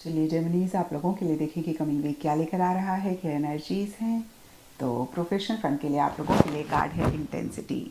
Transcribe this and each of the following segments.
चलिए जेमिनीज, आप लोगों के लिए देखिए कि कमिंग वीक क्या लेकर आ रहा है, क्या एनर्जीज हैं। तो प्रोफेशनल फ्रंट के लिए आप लोगों के लिए कार्ड है इंटेंसिटी।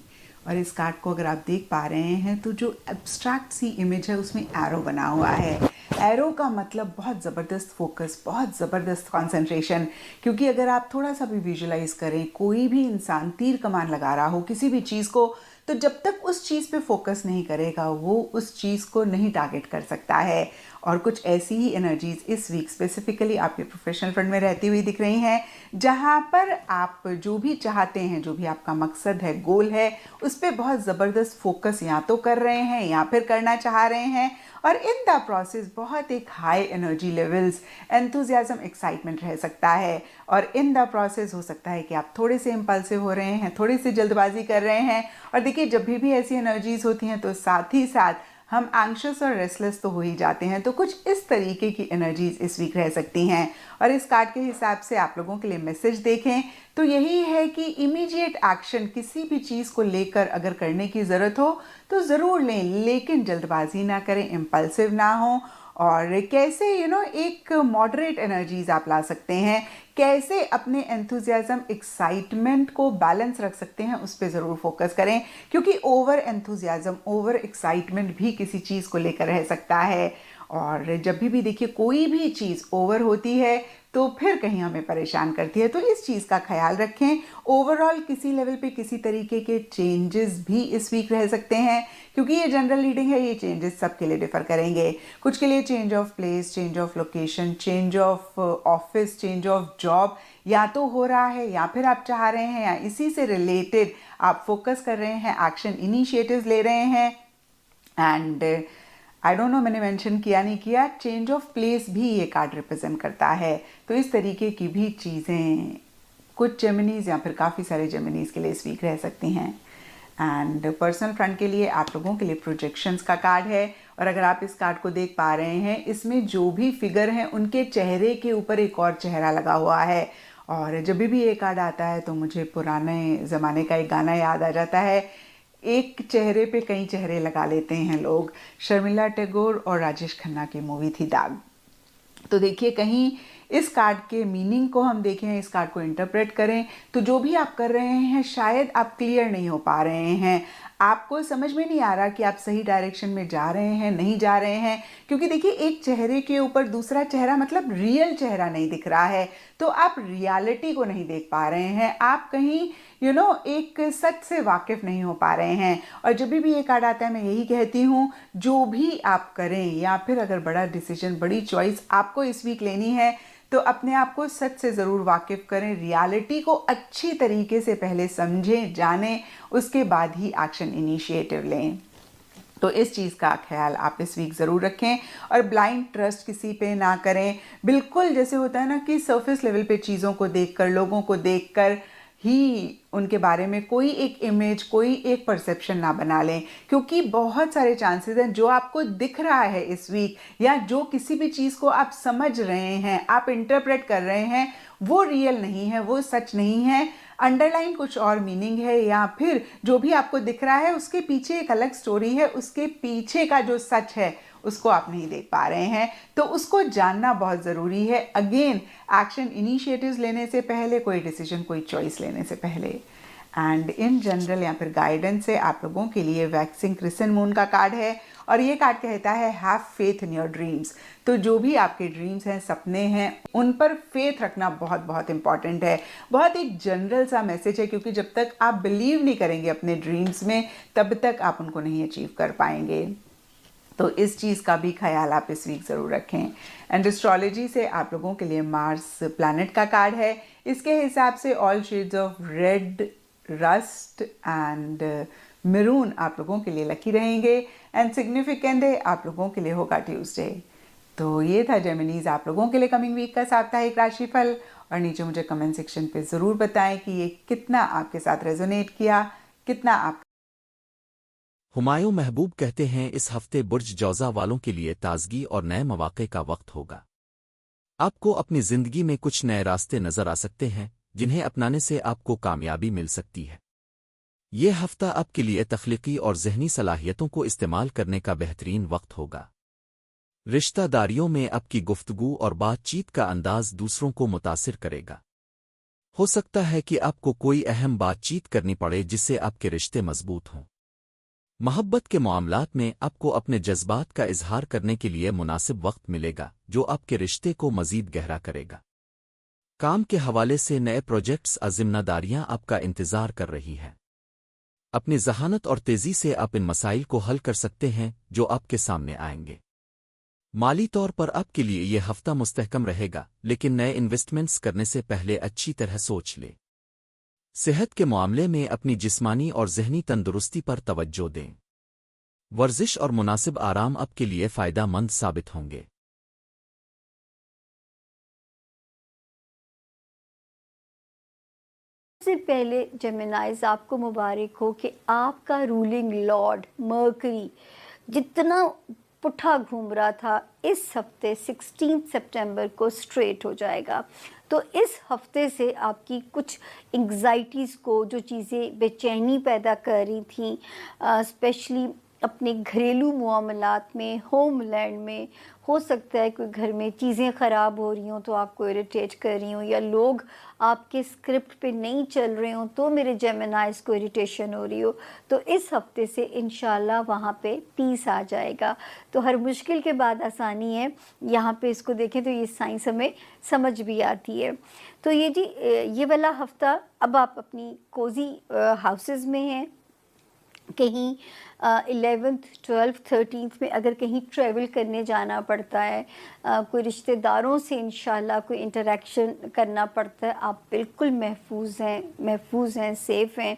और इस कार्ड को अगर आप देख पा रहे हैं तो जो एब्स्ट्रैक्ट सी इमेज है उसमें एरो बना हुआ है। एरो का मतलब बहुत ज़बरदस्त फोकस, बहुत ज़बरदस्त कंसंट्रेशन। क्योंकि अगर आप थोड़ा सा भी विजुलाइज करें, कोई भी इंसान तीर कमान लगा रहा हो किसी भी चीज़ को, तो जब तक उस चीज़ पे फोकस नहीं करेगा वो उस चीज़ को नहीं टारगेट कर सकता है। और कुछ ऐसी ही एनर्जीज इस वीक स्पेसिफिकली आपके प्रोफेशनल फ्रंट में रहती हुई दिख रही हैं, जहां पर आप जो भी चाहते हैं, जो भी आपका मकसद है, गोल है, उस पर बहुत ज़बरदस्त फोकस या तो कर रहे हैं या फिर करना चाह रहे हैं। और इन द प्रोसेस बहुत एक high energy levels, enthusiasm, excitement रह सकता है। और इन द प्रोसेस हो सकता है कि आप थोड़े से इम्पल्सिव हो रहे हैं, थोड़ी सी जल्दबाजी कर रहे हैं। और देखिए, जब भी ऐसी एनर्जीज होती हैं तो साथ ही साथ हम एंग्शियस और रेस्टलेस तो हो ही जाते हैं। तो कुछ इस तरीके की एनर्जीज इस वीक रह सकती हैं। और इस कार्ड के हिसाब से आप लोगों के लिए मैसेज देखें तो यही है कि इमीडिएट एक्शन किसी भी चीज़ को लेकर अगर करने की ज़रूरत हो तो ज़रूर लें, लेकिन जल्दबाजी ना करें, इम्पल्सिव ना हो। और कैसे एक मॉडरेट एनर्जीज आप ला सकते हैं, कैसे अपने एंथुजियाज्म, एक्साइटमेंट को बैलेंस रख सकते हैं, उस पर ज़रूर फोकस करें। क्योंकि ओवर एंथुजियाज्म, ओवर एक्साइटमेंट भी किसी चीज़ को लेकर रह सकता है। और जब भी देखिए कोई भी चीज़ ओवर होती है तो फिर कहीं हमें परेशान करती है, तो इस चीज़ का ख्याल रखें। ओवरऑल किसी लेवल पे किसी तरीके के चेंजेस भी इस वीक रह सकते हैं, क्योंकि ये जनरल रीडिंग है, ये चेंजेस सबके लिए डिफर करेंगे। कुछ के लिए change of place, change of location, change of office, change of job या तो हो रहा है या फिर आप चाह रहे हैं, या इसी से रिलेटेड आप फोकस कर रहे हैं, एक्शन इनिशिएटिव्स ले रहे हैं। एंड आई डोंट नो मैंने मेंशन किया नहीं किया, चेंज ऑफ प्लेस भी ये कार्ड रिप्रेजेंट करता है। तो इस तरीके की भी चीज़ें कुछ जेमिनीज या फिर काफ़ी सारे जेमिनीज के लिए इस वीक रह सकती हैं। एंड पर्सनल फ्रंट के लिए आप लोगों के लिए प्रोजेक्शंस का कार्ड है। और अगर आप इस कार्ड को देख पा रहे हैं, इसमें जो भी फिगर हैं उनके चेहरे के ऊपर एक और चेहरा लगा हुआ है। और जब भी ये कार्ड आता है तो मुझे पुराने ज़माने का एक गाना याद आ जाता है, एक चेहरे पे कई चेहरे लगा लेते हैं लोग। शर्मिला टैगोर और राजेश खन्ना की मूवी थी दाग। तो देखिए, कहीं इस कार्ड के मीनिंग को हम देखें, इस कार्ड को इंटरप्रेट करें, तो जो भी आप कर रहे हैं शायद आप क्लियर नहीं हो पा रहे हैं, आपको समझ में नहीं आ रहा कि आप सही डायरेक्शन में जा रहे हैं, नहीं जा रहे हैं। क्योंकि देखिए, एक चेहरे के ऊपर दूसरा चेहरा, मतलब रियल चेहरा नहीं दिख रहा है, तो आप रियलिटी को नहीं देख पा रहे हैं, आप कहीं एक सच से वाकिफ नहीं हो पा रहे हैं। और जब भी ये कार्ड आता है मैं यही कहती हूँ, जो भी आप करें या फिर अगर बड़ा डिसीजन, बड़ी चॉइस आपको इस वीक लेनी है, तो अपने आप को सच से ज़रूर वाकिफ करें, रियलिटी को अच्छी तरीके से पहले समझें, जानें, उसके बाद ही एक्शन इनिशिएटिव लें। तो इस चीज़ का ख्याल आप इस वीक ज़रूर रखें। और ब्लाइंड ट्रस्ट किसी पे ना करें। बिल्कुल जैसे होता है ना कि सरफेस लेवल पे चीज़ों को देखकर, लोगों को देखकर ही उनके बारे में कोई एक इमेज, कोई एक परसेप्शन ना बना लें। क्योंकि बहुत सारे चांसेस हैं, जो आपको दिख रहा है इस वीक, या जो किसी भी चीज़ को आप समझ रहे हैं, आप इंटरप्रेट कर रहे हैं, वो रियल नहीं है, वो सच नहीं है, अंडरलाइन कुछ और मीनिंग है। या फिर जो भी आपको दिख रहा है उसके पीछे एक अलग स्टोरी है, उसके पीछे का जो सच है उसको आप नहीं देख पा रहे हैं। तो उसको जानना बहुत ज़रूरी है। अगेन, एक्शन इनिशिएटिव्स लेने से पहले, कोई डिसीजन, कोई चॉइस लेने से पहले। एंड इन जनरल या फिर गाइडेंस से आप लोगों के लिए वैक्सिंग क्रिसेंट मून का कार्ड है। और ये कार्ड कहता है have faith in your dreams. तो जो भी आपके ड्रीम्स हैं, सपने हैं, उन पर फेथ रखना बहुत बहुत इंपॉर्टेंट है। बहुत एक जनरल सा मैसेज है, क्योंकि जब तक आप बिलीव नहीं करेंगे अपने ड्रीम्स में, तब तक आप उनको नहीं अचीव कर पाएंगे। तो इस चीज़ का भी ख्याल आप इस वीक ज़रूर रखें। एंड एस्ट्रोलॉजी से आप लोगों के लिए मार्स प्लैनेट का कार्ड है। इसके हिसाब से all shades of red, rust and maroon आप लोगों के लिए लकी रहेंगे। एंड सिग्निफिकेंट है आप लोगों के लिए होगा ट्यूसडे। तो ये था जेमिनीज आप लोगों के लिए कमिंग वीक का साप्ताहिक राशिफल। और नीचे मुझे कमेंट सेक्शन पे ज़रूर बताएं कि ये कितना आपके साथ रेजोनेट किया, कितना आप हुमायूं महबूब कहते हैं, इस हफ्ते बुर्ज जौज़ा वालों के लिए ताजगी और नए मौक़े का वक्त होगा। आपको अपनी ज़िंदगी में कुछ नए रास्ते नज़र आ सकते हैं, जिन्हें अपनाने से आपको कामयाबी मिल सकती है। ये हफ्ता आपके लिए तख्लीकी और ज़हनी सलाहियतों को इस्तेमाल करने का बेहतरीन वक्त होगा। रिश्तेदारियों में आपकी गुफ्तगू और बातचीत का अंदाज़ दूसरों को मुतासिर करेगा। हो सकता है कि आपको कोई अहम बातचीत करनी पड़े जिससे आपके रिश्ते मजबूत हों। मोहब्बत के मामलात में आपको अपने जज्बात का इजहार करने के लिए मुनासिब वक्त मिलेगा, जो आपके रिश्ते को मज़ीद गहरा करेगा। काम के हवाले से नए प्रोजेक्ट्स और जिम्मेदारियां आपका इंतज़ार कर रही हैं। अपनी जहानत और तेज़ी से आप इन मसाइल को हल कर सकते हैं जो आपके सामने आएंगे। माली तौर पर आपके लिए यह हफ्ता मुस्तहकम रहेगा, लेकिन नए इन्वेस्टमेंट्स करने से पहले अच्छी तरह सोच लें। सेहत के मामले में अपनी जिस्मानी और ज़हनी तंदुरुस्ती पर तवज्जो दें। वर्जिश और मुनासिब आराम आपके लिए फ़ायदेमंद साबित होंगे। सबसे पहले जेमिनाइज आपको मुबारक हो कि आपका रूलिंग लॉर्ड मर्करी जितना पुट्ठा घूम रहा था, इस हफ्ते 16 सितंबर को स्ट्रेट हो जाएगा। तो इस हफ्ते से आपकी कुछ एंग्जाइटीज़ को, जो चीज़ें बेचैनी पैदा कर रही थी, स्पेशली अपने घरेलू मामलात में, होमलैंड में, हो सकता है कोई घर में चीज़ें ख़राब हो रही हों तो आपको इरिटेट कर रही हों, या लोग आपके स्क्रिप्ट पे नहीं चल रहे हों तो मेरे जेमिनाइज को इरिटेशन हो रही हो। तो इस हफ्ते से इंशाल्लाह वहाँ पे पीस आ जाएगा। तो हर मुश्किल के बाद आसानी है, यहाँ पे इसको देखें तो ये साइंस हमें समझ भी आती है। तो ये वाला हफ्ता, अब आप अपनी कोज़ी हाउसेस में हैं, कहीं 11th 12th 13th में अगर कहीं ट्रैवल करने जाना पड़ता है, कोई रिश्तेदारों से इंशाल्लाह कोई इंटरेक्शन करना पड़ता है, आप बिल्कुल महफूज हैं, सेफ़ हैं।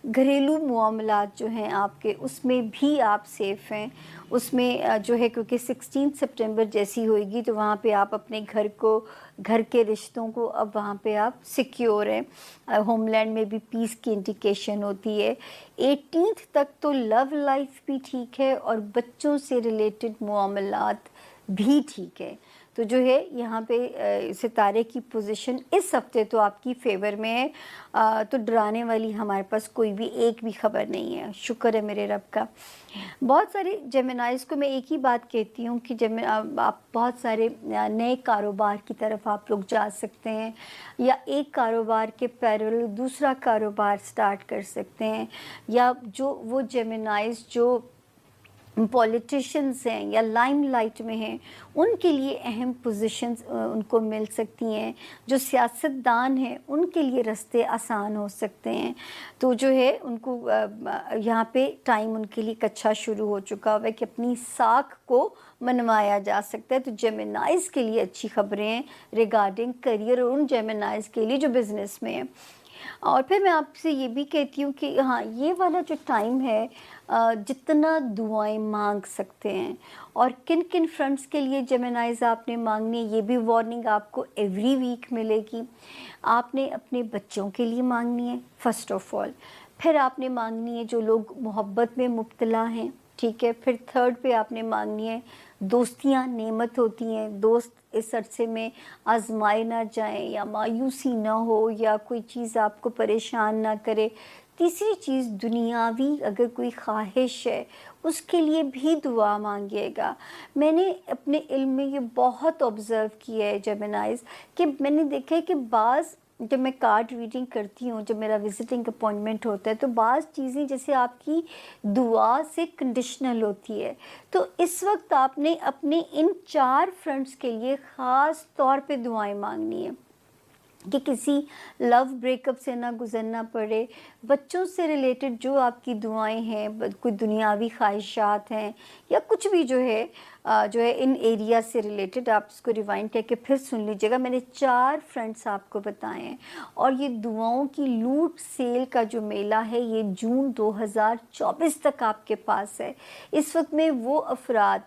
घरेलू मामलात जो हैं आपके, उसमें भी आप सेफ़ हैं। उसमें जो है, क्योंकि 16 सितंबर जैसी होएगी तो वहाँ पे आप अपने घर के रिश्तों को, अब वहाँ पे आप सिक्योर हैं। होमलैंड में भी पीस की इंडिकेशन होती है। 18th तक तो लव लाइफ भी ठीक है और बच्चों से रिलेटेड मामलात भी ठीक है। तो जो है यहाँ पे सितारे की पोजीशन इस हफ्ते तो आपकी फेवर में है। तो डराने वाली हमारे पास कोई भी एक भी खबर नहीं है, शुक्र है मेरे रब का। बहुत सारे जेमिनाइज को मैं एक ही बात कहती हूँ कि आप बहुत सारे नए कारोबार की तरफ आप लोग जा सकते हैं, या एक कारोबार के पैरेलल दूसरा कारोबार स्टार्ट कर सकते हैं, या जो वो जेमिनाइज जो पॉलिटिशियंस हैं या लाइमलाइट में हैं, उनके लिए अहम पोजीशंस उनको मिल सकती हैं। जो सियासतदान हैं उनके लिए रास्ते आसान हो सकते हैं। तो जो है उनको यहाँ पे टाइम उनके लिए अच्छा शुरू हो चुका हुआ है कि अपनी साख को मनवाया जा सकता है। तो जेमिनाइज के लिए अच्छी खबरें हैं रिगार्डिंग करियर, और उन जेमिनाइज के लिए जो बिज़नेस में है। और फिर मैं आपसे ये भी कहती हूँ कि हाँ, ये वाला जो टाइम है, जितना दुआएं मांग सकते हैं, और किन किन फ्रंट्स के लिए जेमिनाइज आपने मांगनी है, ये भी वार्निंग आपको एवरी वीक मिलेगी। आपने अपने बच्चों के लिए मांगनी है फर्स्ट ऑफ ऑल, फिर आपने मांगनी है जो लोग मोहब्बत में मुब्तला हैं, ठीक है, फिर थर्ड पे आपने मांगनी है दोस्तियाँ नेमत होती हैं, दोस्त इस अरसे में आजमाए ना जाएं, या मायूसी ना हो, या कोई चीज़ आपको परेशान ना करे। तीसरी चीज़, दुनियावी अगर कोई ख्वाहिश है उसके लिए भी दुआ मांगिएगा। मैंने अपने इल्म में ये बहुत ऑब्ज़र्व किया है जेमिनाइज, कि मैंने देखा है कि बाज़ जब मैं कार्ड रीडिंग करती हूँ, जब मेरा विजिटिंग अपॉइंटमेंट होता है, तो बाज़ चीज़ें जैसे आपकी दुआ से कंडीशनल होती है। तो इस वक्त आपने अपने इन 4 फ्रंट्स के लिए ख़ास तौर पे दुआएं मांगनी है कि किसी लव ब्रेकअप से ना गुजरना पड़े। बच्चों से रिलेटेड जो आपकी दुआएं हैं, कोई दुनियावी ख्वाहिशात हैं, या कुछ भी जो है इन एरिया से रिलेटेड, आप इसको रिवाइंड करके फिर सुन लीजिएगा। मैंने 4 फ्रंट्स आपको बताए हैं, और ये दुआओं की लूट सेल का जो मेला है ये जून 2024 तक आपके पास है। इस वक्त में वो अफराद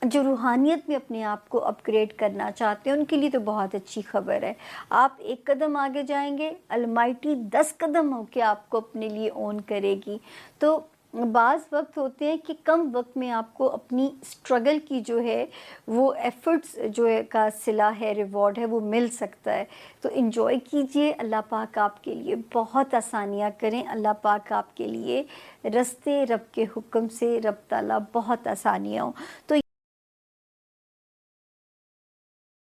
जो रूहानियत में अपने आप को अपग्रेड करना चाहते हैं, उनके लिए तो बहुत अच्छी खबर है। आप एक कदम आगे जाएंगे, अलमाइटी 10 कदम होके आपको अपने लिए ओन करेगी। तो बाज़ वक्त होते हैं कि कम वक्त में आपको अपनी स्ट्रगल की जो है वो एफ़र्ट्स जो है का सिला है, रिवॉर्ड है, वो मिल सकता है। तो एंजॉय कीजिए, अल्लाह पाक आपके लिए बहुत आसानियाँ करें, अल्लाह पाक आपके लिए रस्ते रब के हुक्म से रब ताला बहुत आसानियाँ हों। तो